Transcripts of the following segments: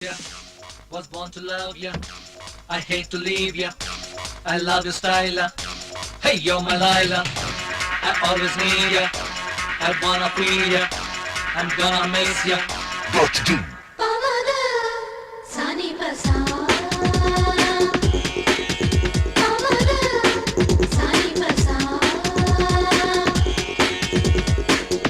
ya. Was born to love ya. I hate to leave ya. I love your style. Hey, you're my Lila. I always need ya. I wanna be ya. I'm gonna miss ya. What to do?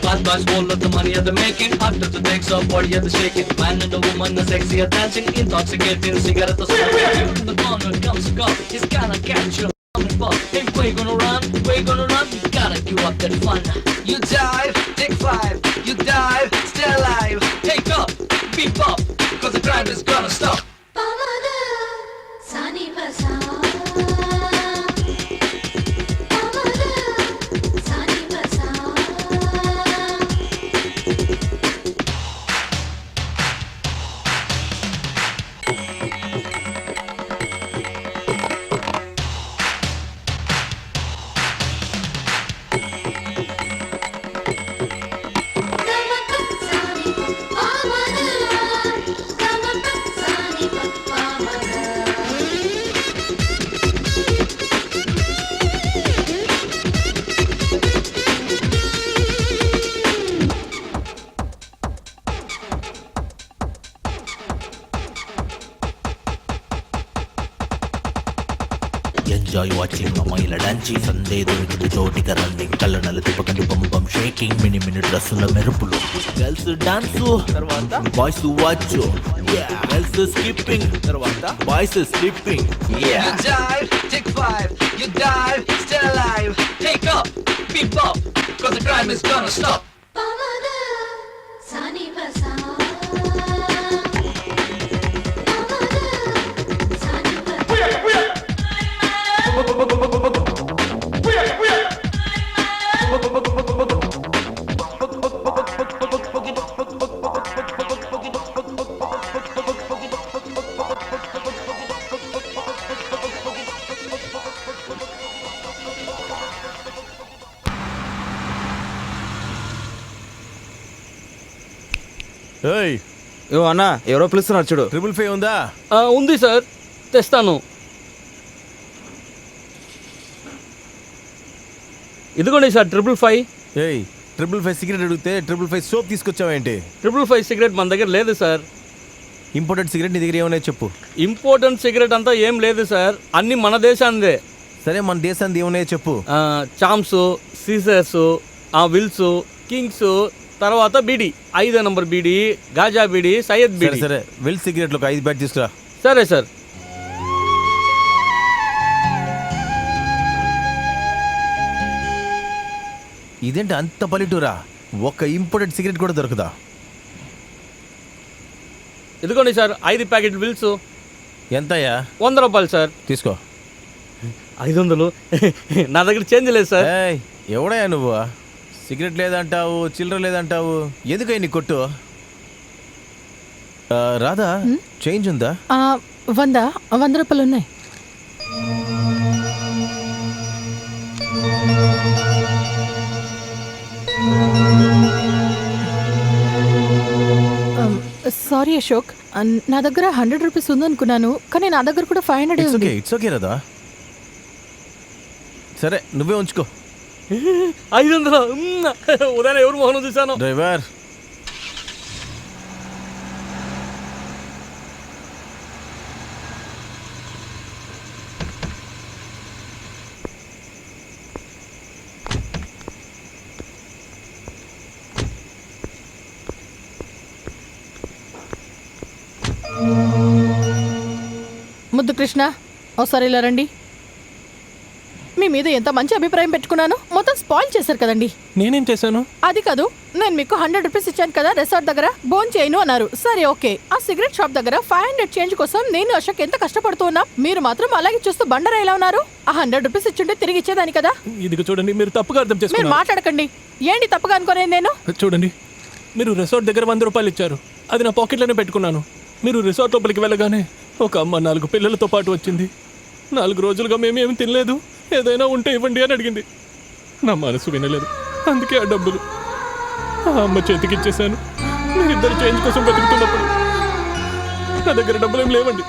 Bad boys all of the money are the making. After the takes off, body are the shaking. Man and a woman are sexy are dancing. Intoxicating, cigarette smoking. In the corner comes a cop. He's gonna catch you. Hey, where you gonna run? Where you gonna run? You gotta give up that fun. You dive, take 5. You dive, stay alive. Take up, beep up, cause the crime is gonna stop. Enjoy watching అమ్మాయిల dancing సందే దొరికిన చోటిక running కళ్ళనల తిప్పకండి bum bum shaking mini mini డ్రెస్సుల మెరుపులు girls dance తర్వాత boys watch girls skipping తర్వాత boys slipping You dive, take 5. You dive, stay alive. Take up, beep up, cause the crime is gonna stop. ఏయ్ ఓ అన్న ఎవరో పిలుస్తున్నారు చూడు. 555 ఉందా? ఉంది సార్, తెస్తాను. ఇదిగోండి సార్ 555. ఏయ్ 555 సిగరెట్ అడిగితే 555 సోప్ తీసుకొచ్చావేంటి? 555 సిగరెట్ మన దగ్గర లేదు సార్. ఇంపార్టెంట్ సిగరెట్ నీ దగ్గర ఏమన్నా చెప్పు. ఇంపార్టెంట్ సిగరెట్ అంతా ఏం లేదు సార్, అన్ని మన దేశాందే. సరే మన దేశాన్ని ఏమన్నాయో చెప్పు. చామ్స్, సీజర్స్, విల్స్, కింగ్స్, తర్వాత బీడీ 5 నంబర్ బీడీ, గాజా బీడీ, సయ్యద్ సరే బీడీ. సరే వెల్ సిగరెట్లు ఒక 5 బ్యాగ్ తీసుకురా. సరే సార్. ఇదేంటి అంత పల్లెటూరా? ఒక ఇంపార్టెంట్ సిగరెట్ కూడా దొరకదా? ఇదిగోండి సార్ 5 ప్యాకెట్ విల్స్. ఎంతయ్యా? 100 రూపాయలు సార్. తీసుకో. 500 నా దగ్గర చేంజ్ లేదు సార్. ఏయ్ ఎవడయ్యా నువ్వు? సిగరెట్ లేదంటావు, చిల్లర లేదంటావు, ఎందుకయ్య నీ కొట్టు? రాధా చేంజ్ ఉందా? 100 రూపాయలు ఉన్నాయి. సారీ అశోక్, నా దగ్గర 100 రూపీస్ ఉందనుకున్నాను, కానీ నా దగ్గర కూడా 500 ఉంది. It's okay Radha. సరే నువ్వే ఉంచుకో. 500 ఉదయం ఎవరు మోహన్ చూశాను. డ్రైవర్ ముద్దు కృష్ణ, ఒకసారి ఇలా రండి. మీ మీద ఎంత మంచి అభిప్రాయం పెట్టుకున్నాను, మొత్తం స్పాయిల్ చేశారు కదండి. నేనేం చేశాను? అది కాదు, నేను మీకు 100 రూపీస్ ఇచ్చాను కదా రిసార్ట్ దగ్గర, బోన్ చేయను అన్నారు. సరే ఓకే, ఆ సిగరెట్ షాప్ దగ్గర 500 చేంజ్ కోసం నేను అశోక్ ఎంత కష్టపడుతూ ఉన్నా, మీరు మాత్రం అలాగే చూస్తూ బండరా ఎలా ఉన్నారు? ఆ 100 రూపీస్ ఇచ్చుంటే తిరిగి ఇచ్చేదాని కదా. ఇది చూడండి, మీరు తప్పుగా అర్థం మీరు చేసుకున్నారు. మాట్లాడకండి. ఏంటి తప్పుగా అనుకోలేదు నేను? చూడండి, మీరు రిసార్ట్ దగ్గర 100 రూపాయలు ఇచ్చారు, అది నా పాకెట్లోనే పెట్టుకున్నాను. మీరు రిసార్ట్ లోపలికి వెళ్ళగానే ఒక అమ్మ 4 పిల్లలతో పాటు వచ్చింది. 4 రోజులుగా మేమేమి తినలేదు, ఏదైనా ఉంటే ఇవ్వండి అని అడిగింది. నా మనసు వినలేదు, అందుకే ఆ డబ్బులు ఆ అమ్మ చేతికి ఇచ్చేశాను. మీరిద్దరు చేంజ్ కోసం బతుకుతున్నప్పుడు నా దగ్గర డబ్బులు ఏం లేవండి.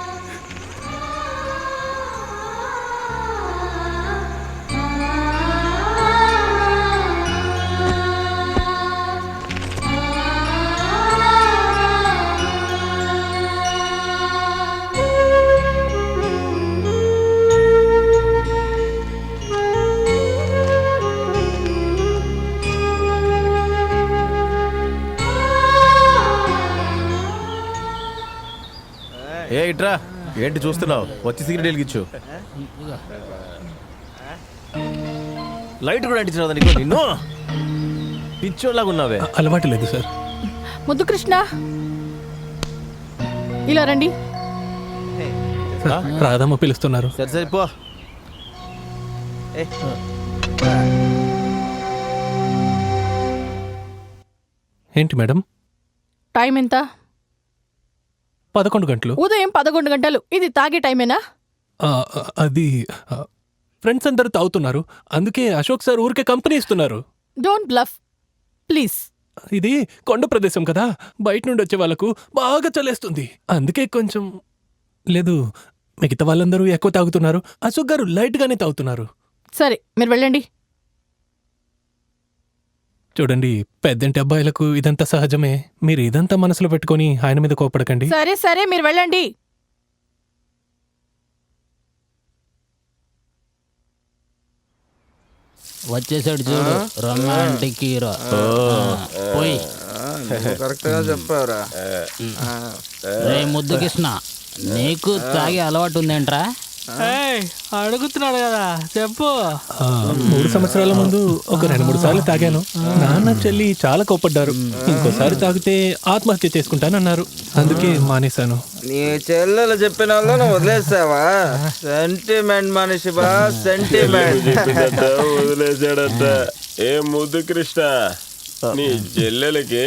ఏ ఇట్రా, ఏంటి చూస్తున్నావు? వచ్చి సిగరెట్ వెలిగించు. లైట్ కూడా అంటించిన నీకు, నిన్ను పిచ్చోలాగా ఉన్నావే. అలవాటు లేదు సార్. ముద్దు కృష్ణ, ఇలా రండి. రాధమ్మ పిలుస్తున్నారు. సరే సరే పో. ఏంటి మేడం? టైం ఎంత? 11 గంటలు. ఉదయం 11 గంటలు. ఇది తాగే టైమేనా? అది ఫ్రెండ్స్ అందరూ తాగుతున్నారు, అందుకే అశోక్ సార్ ఊరికే కంపెనీ ఇస్తున్నారు. Don't bluff please. ఇది కొండ ప్రదేశం కదా, బయట నుండి వచ్చే వాళ్ళకు బాగా చలేస్తుంది, అందుకే కొంచెం. లేదు, మిగతా వాళ్ళందరూ ఎక్కువ తాగుతున్నారు, అశోక్ గారు లైట్ గానే తాగుతున్నారు. సరే మీరు వెళ్ళండి. చూడండి, పెద్దంటి అబ్బాయిలకు ఇదంతా సహజమే. మీరు ఇదంతా మనసులో పెట్టుకొని ఆయన మీద కోపడకండి. సరే సరే మీరు వెళ్ళండి. వచ్చేసాడు చూడు, రొమాంటిక్ హీరో. పోయి కరెక్ట్ గా చెప్పావురా. రే ముద్దు కృష్ణ, నీకు తాగే అలవాటు ఉందేంట్రా? అడుగుతున్నాడు కదా, చెప్పు. 3 సంవత్సరాల ముందు ఒక 2-3 సార్లు తాగాను. నాన్న చెల్లి చాలా కోపడ్డారు. ఇంకోసారి తాగితే ఆత్మహత్య చేసుకుంటానన్నారు, అందుకే మానేశాను. నీ చెల్లెలు చెప్పిన వాళ్ళు నువ్వు వదిలేసావా? సెంటిమెంట్ మనిషి బా, సెంటిమెంట్. వదిలేసాడట. ఏ ముద్దు కృష్ణ, నీ చెల్లెలకి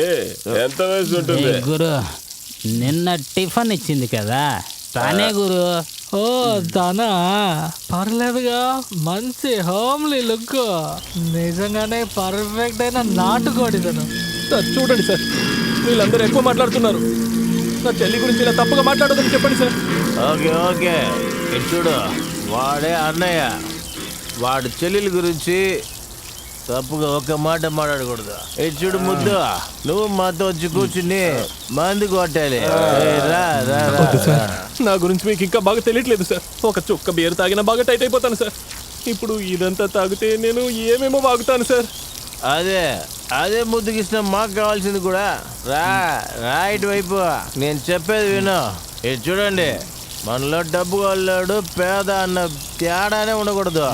ఎంత వయసు ఉంటుంది? గురు నిన్న టిఫిన్ ఇచ్చింది కదా, తానే గురు. ఓ దానా, పర్లేదుగా, మంచి హోమ్లీ లుక్, నిజంగానే పర్ఫెక్ట్ అయిన నాటుకోడి తను. సార్ చూడండి సార్, వీళ్ళందరూ ఎక్కువ మాట్లాడుతున్నారు. నా చెల్లి గురించి ఇలా తప్పుగా మాట్లాడదని చెప్పండి సార్. ఓకే ఓకే, ఇటు చూడు, వాడే అన్నయ్య. వాడి చెల్లెల గురించి తప్పుగా ఒక మాట మాట్లాడకూడదు. ఇటు చూడు ముద్దు, నువ్వు మాతో వచ్చి కూర్చుని మందు కొట్టాలి. రా రా వద్దు సార్, నా గురించి మీకు ఇంకా బాగా తెలియట్లేదు సార్. ఒక చుక్క బీర్ తాగినా బాగా టైట్ అయిపోతాను సార్. ఇప్పుడు ఇదంతా తాగితే నేను ఏమేమో వాగుతాను సార్. అదే అదే ముద్దుకి ఇష్టం, మాకు కావాల్సింది కూడా. రా రా ఇటువైపు, నేను చెప్పేది విను. ఇది చూడండి, మనలో డబ్బు వాళ్ళాడు పేద అన్న తేడానే ఉండకూడదు.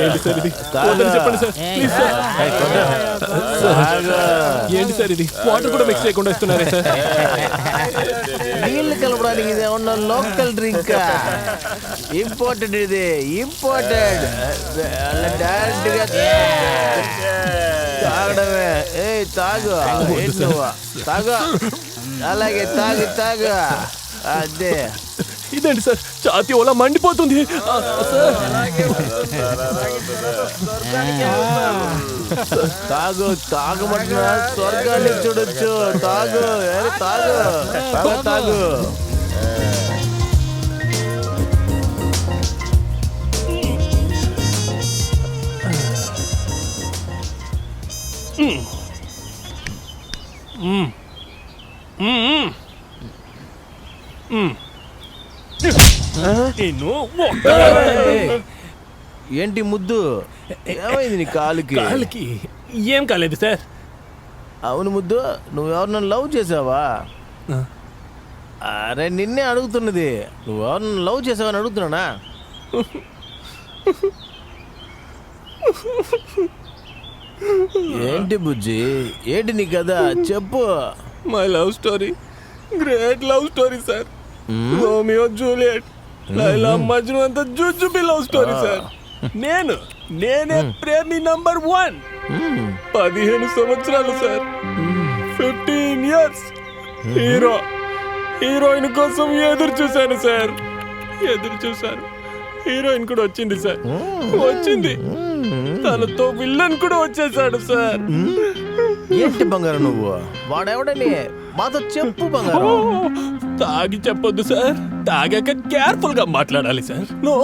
ఏంటి సార్ ఇది? వద్దని చెప్పండి సార్, ప్లీజ్ సార్. ఏంటి సార్ ఇది? వాటర్ కూడా మిక్స్ చేయకుండా ఇస్తున్నారే సార్. నీళ్ళు కలపడానికి ఇది ఏమన్నా లోకల్ డ్రింక్? ఇంపార్టెంట్, ఇది ఇంపార్టెంట్. డైరెక్ట్ గా తాగడమే. ఏ తాగు, తాగు, అలాగే తాగు తాగు. అదే ఇదేంటి సార్, ఛాతీ ఓలా మండిపోతుంది తాగు, తాగమంటున్నా, స్వర్గాన్ని చూడొచ్చు. తాగు తాగు తాగు. ఏంటి ముద్దు, ఏమైంది నీ కాలుకి? కాలికి ఏం కాలేదు సార్. అవును ముద్దు, నువ్వెవరన్నా లవ్ చేసావా? అరే నిన్నే అడుగుతున్నది, నువ్వెవరన్నా లవ్ చేసావని అడుగుతున్నానా? ఏంటి బుజ్జి, ఏంటి నీ కదా, చెప్పు. My love story great love story sir. Romeo Juliet, Laila Majnu అంత జుజుబి లవ్ స్టోరీ సార్. నేనే ప్రేమి నంబర్ 1. 15 సంవత్సరాలు సార్, 15 years. హీరోయిన్ కోసం ఎదురు చూశాను సార్, ఎదురు చూశాను. హీరోయిన్ కూడా వచ్చింది సార్, వచ్చింది. తనతో విల్లన్ కూడా వచ్చేసాడు సార్. ఏంటి బంగారం నువ్వు? వాడెవడని మాతో చెప్పు బంగారం. తాగి చెప్పొద్దు సార్, తాగాక కేర్ఫుల్ గా మాట్లాడాలి సార్. నో